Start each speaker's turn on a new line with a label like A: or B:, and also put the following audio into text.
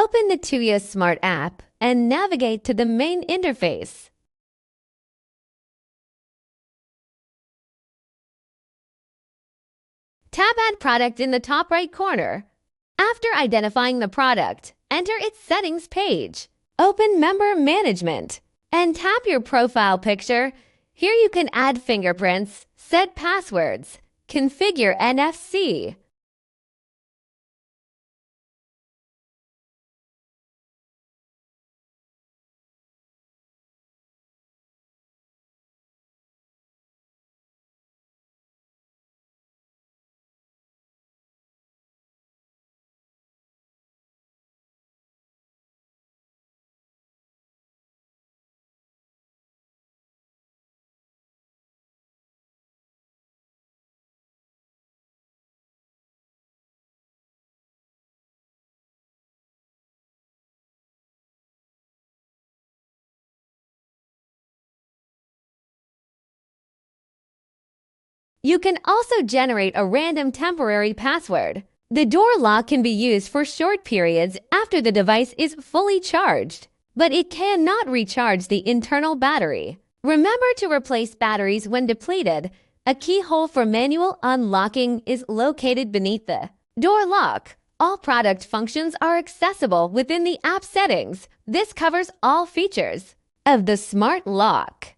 A: Open the Tuya Smart app and navigate to the main interface. Tap Add Product in the top right corner. After identifying the product, enter its settings page. Open Member Management and tap your profile picture. Here you can add fingerprints, set passwords, configure NFC. You can also generate a random temporary password. The door lock can be used for short periods after the device is fully charged, but it cannot recharge the internal battery. Remember to replace batteries when depleted. A keyhole for manual unlocking is located beneath the door lock. All product functions are accessible within the app settings. This covers all features of the smart lock.